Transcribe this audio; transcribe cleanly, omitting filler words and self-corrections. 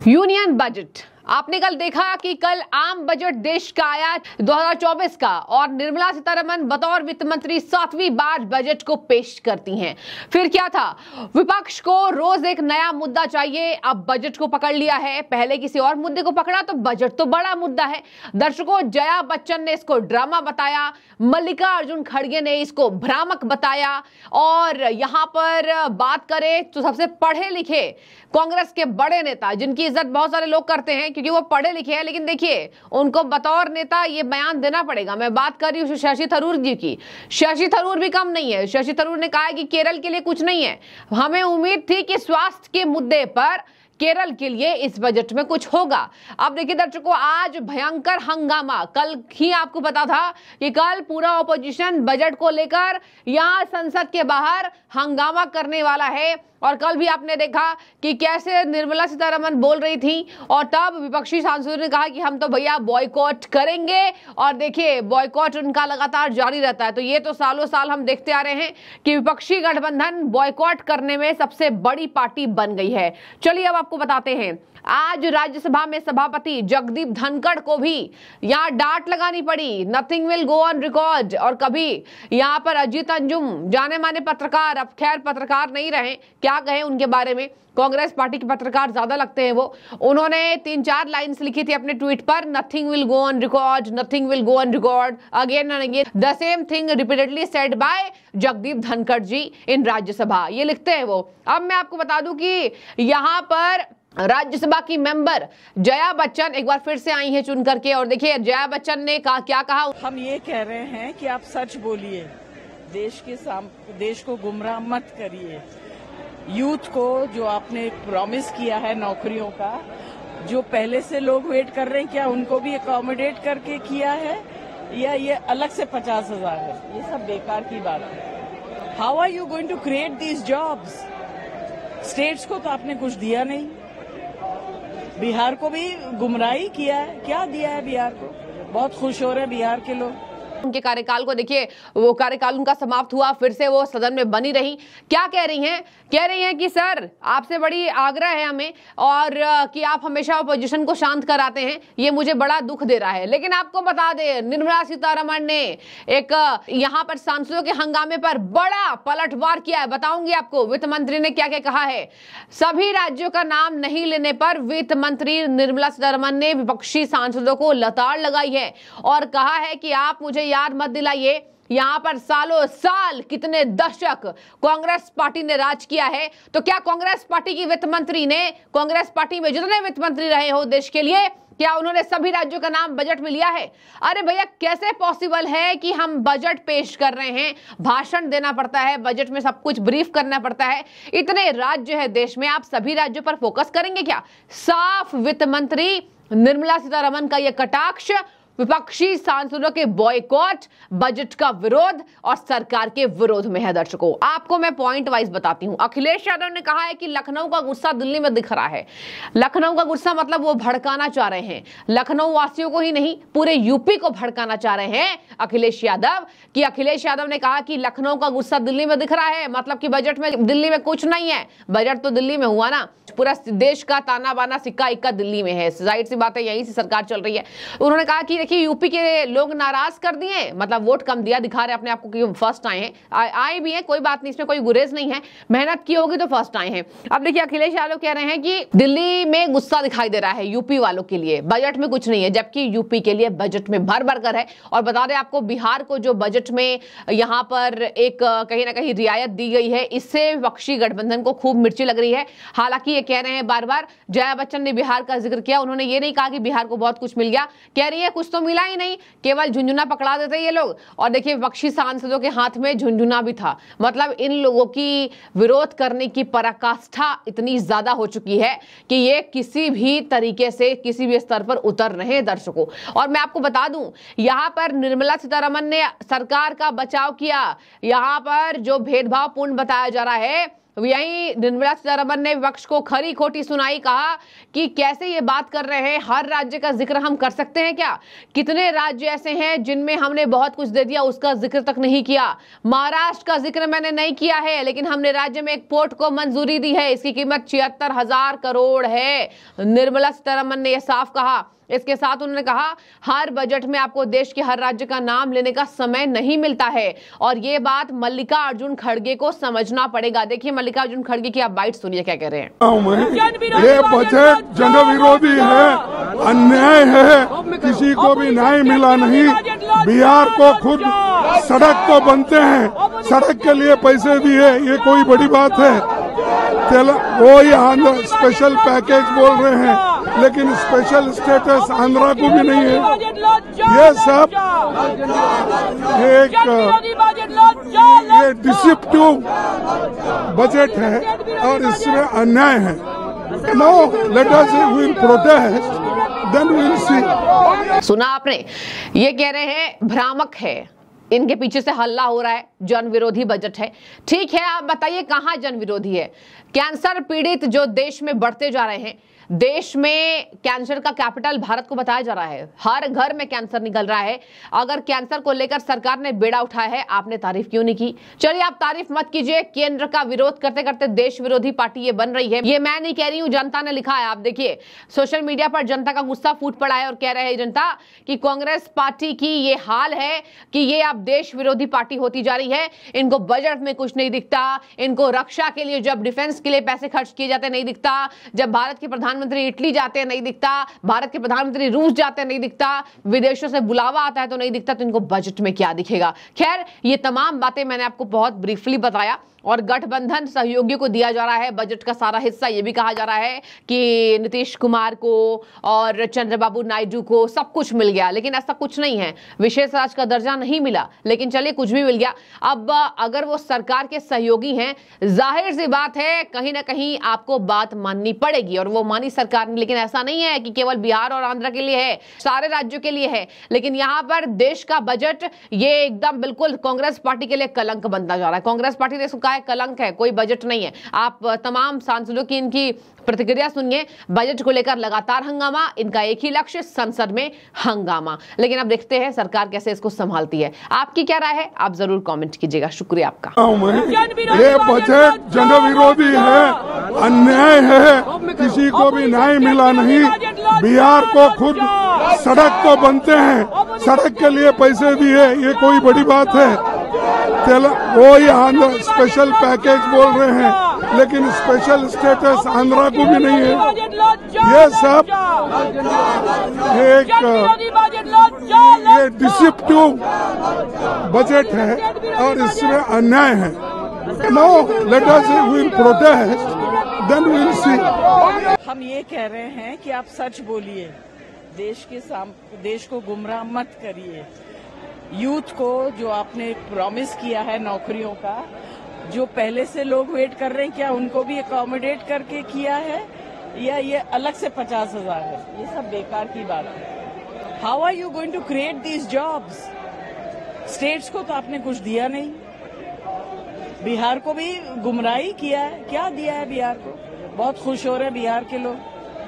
Union budget आपने कल देखा कि कल आम बजट देश का आया 2024 का, और निर्मला सीतारमण बतौर वित्त मंत्री 7वीं बार बजट को पेश करती हैं। फिर क्या था, विपक्ष को रोज एक नया मुद्दा चाहिए। अब बजट को पकड़ लिया है, पहले किसी और मुद्दे को पकड़ा तो बजट तो बड़ा मुद्दा है। दर्शकों, जया बच्चन ने इसको ड्रामा बताया, मल्लिकार्जुन खड़गे ने इसको भ्रामक बताया, और यहां पर बात करें तो सबसे पढ़े लिखे कांग्रेस के बड़े नेता, जिनकी इज्जत बहुत सारे लोग करते हैं क्योंकि वो पढ़े लिखे हैं, लेकिन देखिए उनको बतौर नेता ये बयान देना पड़ेगा। मैं बात कर रही हूँ शशि थरूर जी की। शशि थरूर भी कम नहीं है। शशि थरूर ने कहा है कि केरल के लिए कुछ नहीं है। हमें उम्मीद थी कि स्वास्थ्य के मुद्दे पर केरल के लिए इस बजट में कुछ होगा। अब देखिए दर्शकों, आज भयंकर हंगामा, कल ही आपको पता था कि कल पूरा ऑपोजिशन बजट को लेकर यहां संसद के बाहर हंगामा करने वाला है। और कल भी आपने देखा कि कैसे निर्मला सीतारमण बोल रही थी, और तब विपक्षी सांसदों ने कहा कि हम तो भैया बॉयकॉट करेंगे। और देखिए बॉयकॉट उनका लगातार जारी रहता है। तो ये तो सालों साल हम देखते आ रहे हैं कि विपक्षी गठबंधन बॉयकॉट करने में सबसे बड़ी पार्टी बन गई है। चलिए अब आपको बताते हैं, आज राज्यसभा में सभापति जगदीप धनखड़ को भी यहां डांट लगानी पड़ी, nothing will go on record. और कभी यहां पर अजीत अंजुम, जाने माने पत्रकार, अब खैर पत्रकार नहीं रहे, क्या कहें उनके बारे में, कांग्रेस पार्टी के पत्रकार ज्यादा लगते हैं वो। उन्होंने 3-4 लाइन्स लिखी थी अपने ट्वीट पर, nothing will go on record, nothing will go on record, again and again the same thing repeatedly said by Jagdeep Dhankhar ji in Rajya Sabha, ये लिखते हैं वो। अब मैं आपको बता दूं कि यहां पर राज्यसभा की मेंबर जया बच्चन एक बार फिर से आई हैं चुन करके, और देखिए जया बच्चन ने कहा, क्या कहा। हम ये कह रहे हैं कि आप सच बोलिए, देश को गुमराह मत करिए। यूथ को जो आपने प्रॉमिस किया है नौकरियों का, जो पहले से लोग वेट कर रहे हैं, क्या उनको भी अकोमोडेट करके किया है, या ये अलग से 50,000 है? ये सब बेकार की बात है। How are you going to create these jobs? States को तो आपने कुछ दिया नहीं, बिहार को भी गुमराही किया है। क्या दिया है बिहार को? बहुत खुश हो रहे हैं बिहार के लोग। उनके कार्यकाल को देखिए, वो कार्यकाल उनका समाप्त हुआ, फिर से वो सदन में बनी रही। क्या कह रही हैं? कह रही हैं कि सर आपसे बड़ी आग्रह है हमें, और कि आप हमेशा अपोजिशन को शांत कराते हैं, ये मुझे बड़ा दुख दे रहा है। लेकिन आपको बता दें, निर्मला सीतारमण ने एक यहां पर सांसदों के हंगामे पर बड़ा पलटवार किया है। बताऊंगी आपको वित्त मंत्री ने क्या क्या कहा है। सभी राज्यों का नाम नहीं लेने पर वित्त मंत्री निर्मला सीतारमण ने विपक्षी सांसदों को लताड़ लगाई है और कहा है कि आप मुझे याद मत दिलाइए, यहां पर सालों साल कितने दशक कांग्रेस पार्टी ने राज किया है। तो क्या कांग्रेस पार्टी की वित्त मंत्री ने, कांग्रेस पार्टी में जितने वित्त मंत्री रहे हो देश के लिए, क्या उन्होंने सभी राज्यों का नाम बजट में लिया है? अरे भैया, कैसे पॉसिबल है कि हम बजट पेश कर रहे हैं, भाषण देना पड़ता है, बजट में सब कुछ ब्रीफ करना पड़ता है, इतने राज्य है देश में, आप सभी राज्यों पर फोकस करेंगे क्या? साफ वित्त मंत्री निर्मला सीतारमण का यह कटाक्ष, विपक्षी सांसदों के बॉयकॉट, बजट का विरोध और सरकार के विरोध में है। दर्शकों, आपको मैं पॉइंट वाइज बताती हूं। अखिलेश यादव ने कहा है कि लखनऊ का गुस्सा दिल्ली में दिख रहा है। लखनऊ का गुस्सा मतलब वो भड़काना चाह रहे हैं, लखनऊ वासियों को ही नहीं, पूरे यूपी को भड़काना चाह रहे हैं अखिलेश यादव। कि अखिलेश यादव ने कहा कि लखनऊ का गुस्सा दिल्ली में दिख रहा है, मतलब कि बजट में दिल्ली में कुछ नहीं है। बजट तो दिल्ली में हुआ ना, पूरा देश का ताना बाना सिक्का इक्का दिल्ली में है, जाहिर सी बात है, यहीं से सरकार चल रही है। उन्होंने कहा कि देखिए यूपी के लोग नाराज कर दिए, मतलब वोट कम दिया, दिखा रहे अपने आप को कि फर्स्ट आए हैं, आए भी हैं, कोई बात नहीं, इसमें कोई गुरेज नहीं है, मेहनत की होगी तो फर्स्ट आए हैं। अब देखिए अखिलेश यादव कह रहे हैं कि दिल्ली में गुस्सा दिखाई दे रहा है यूपी वालों के लिए, बजट में कुछ नहीं है, जबकि यूपी के लिए बजट में भर भर कर है। और बता दें आपको, बिहार को जो बजट में यहां पर एक कहीं ना कहीं रियायत दी गई है, इससे विपक्षी गठबंधन को खूब मिर्ची लग रही है। हालांकि ये कह रहे हैं बार बार, जया बच्चन ने बिहार का जिक्र किया, उन्होंने ये नहीं कहा कि बिहार को बहुत कुछ मिल गया, कह रही है कुछ तो मिला ही नहीं, केवल झुंझुना पकड़ा देते ये लोग। और देखिए विपक्षी सांसदों के हाथ में झुंझुना भी था, मतलब इन लोगों की विरोध करने की पराकाष्ठा इतनी ज्यादा हो चुकी है कि ये किसी भी तरीके से किसी भी स्तर पर उतर रहे हैं। दर्शकों, और मैं आपको बता दूं, यहां पर निर्मला सीतारमण ने सरकार का बचाव किया। यहां पर जो भेदभाव पूर्ण बताया जा रहा है यही निर्मला सीतारमण ने विपक्ष को खरी खोटी सुनाई, कहा कि कैसे ये बात कर रहे हैं, हर राज्य का जिक्र हम कर सकते हैं क्या? कितने राज्य ऐसे हैं जिनमें हमने बहुत कुछ दे दिया, उसका जिक्र तक नहीं किया। महाराष्ट्र का जिक्र मैंने नहीं किया है, लेकिन हमने राज्य में एक पोर्ट को मंजूरी दी है, इसकी कीमत 76,000 करोड़ है। निर्मला सीतारमण ने यह साफ कहा। इसके साथ उन्होंने कहा, हर बजट में आपको देश के हर राज्य का नाम लेने का समय नहीं मिलता है, और ये बात मल्लिकार्जुन खड़गे को समझना पड़ेगा। देखिए मल्लिकार्जुन खड़गे की आप बाइट सुनिए क्या कह रहे हैं। ये बजट जन विरोधी है, अन्याय है, किसी को भी न्याय मिला नहीं। बिहार को खुद सड़क तो बनते हैं, सड़क के लिए पैसे दिए, ये कोई बड़ी बात है? वो ही आंध्र स्पेशल पैकेज बोल रहे हैं, लेकिन स्पेशल स्टेटस आंध्रा को भी नहीं है। ये सब ये डिसेप्टिव बजट है और इसमें अन्याय है। No, let us will protest, then will see. सुना आपने, ये कह रहे हैं भ्रामक है, इनके पीछे से हल्ला हो रहा है, जन विरोधी बजट है। ठीक है, आप बताइए कहां जन विरोधी है? कैंसर पीड़ित जो देश में बढ़ते जा रहे हैं, देश में कैंसर का कैपिटल भारत को बताया जा रहा है, हर घर में कैंसर निकल रहा है। अगर कैंसर को लेकर सरकार ने बेड़ा उठाया है, आपने तारीफ क्यों नहीं की? चलिए आप तारीफ मत कीजिए, केंद्र का विरोध करते करते देश विरोधी पार्टी ये बन रही है। ये मैं नहीं कह रही हूं, जनता ने लिखा है। आप देखिए सोशल मीडिया पर जनता का गुस्सा फूट पड़ा है और कह रहे हैं जनता कि कांग्रेस पार्टी की ये हाल है कि ये अब देश विरोधी पार्टी होती जा रही है। इनको बजट में कुछ नहीं दिखता, इनको रक्षा के लिए, जब डिफेंस के लिए पैसे खर्च किए जाते नहीं दिखता, जब भारत के प्रधानमंत्री इटली जाते हैं नहीं दिखता, भारत के प्रधानमंत्री रूस जाते हैं नहीं दिखता, विदेशों से बुलावा आता है तो नहीं दिखता, तो इनको बजट में क्या दिखेगा? खैर, ये तमाम बातें मैंने आपको बहुत ब्रीफली बताया। और गठबंधन सहयोगियों को दिया जा रहा है बजट का सारा हिस्सा। ये भी कहा जा रहा है कि नीतीश कुमार को और चंद्रबाबू नायडू को सब कुछ मिल गया, लेकिन ऐसा कुछ नहीं है। विशेष राज्य का दर्जा नहीं मिला, लेकिन चलिए कुछ भी मिल गया। अब अगर वो सरकार के सहयोगी हैं, जाहिर सी बात है कहीं ना कहीं आपको बात माननी पड़ेगी, और वो मानी सरकार ने। लेकिन ऐसा नहीं है कि केवल बिहार और आंध्र के लिए है, सारे राज्यों के लिए है। लेकिन यहाँ पर देश का बजट ये एकदम बिल्कुल कांग्रेस पार्टी के लिए कलंक बनता जा रहा है। कांग्रेस पार्टी ने इसको कलंक है, कोई बजट नहीं है। आप तमाम सांसदों की इनकी प्रतिक्रिया सुनिए। बजट को लेकर लगातार हंगामा, इनका एक ही लक्ष्य, संसद में हंगामा। लेकिन अब देखते हैं सरकार कैसे इसको संभालती है। आपकी क्या राय है, आप जरूर कमेंट कीजिएगा। शुक्रिया आपका। ये बजट जन विरोधी है, अन्याय है, किसी को भी न्याय मिला नहीं। बिहार को खुद सड़क तो बनते हैं, सड़क के लिए पैसे दिए, ये कोई बड़ी बात है? वो ही आंध्र स्पेशल पैकेज बोल रहे हैं, लेकिन स्पेशल स्टेटस आंध्रा को भी नहीं है। ये सब ये डिसेप्टिव बजट है और इसमें अन्याय है। No, let us will protest, then will see. हम ये कह रहे हैं कि आप सच बोलिए, देश को गुमराह मत करिए। यूथ को जो आपने प्रॉमिस किया है नौकरियों का, जो पहले से लोग वेट कर रहे हैं, क्या उनको भी अकोमोडेट करके किया है, या ये अलग से 50,000 है? ये सब बेकार की बात है। How are you going to create these jobs? States को तो आपने कुछ दिया नहीं, बिहार को भी गुमराही किया है। क्या दिया है बिहार को? बहुत खुश हो रहे हैं बिहार के लोग।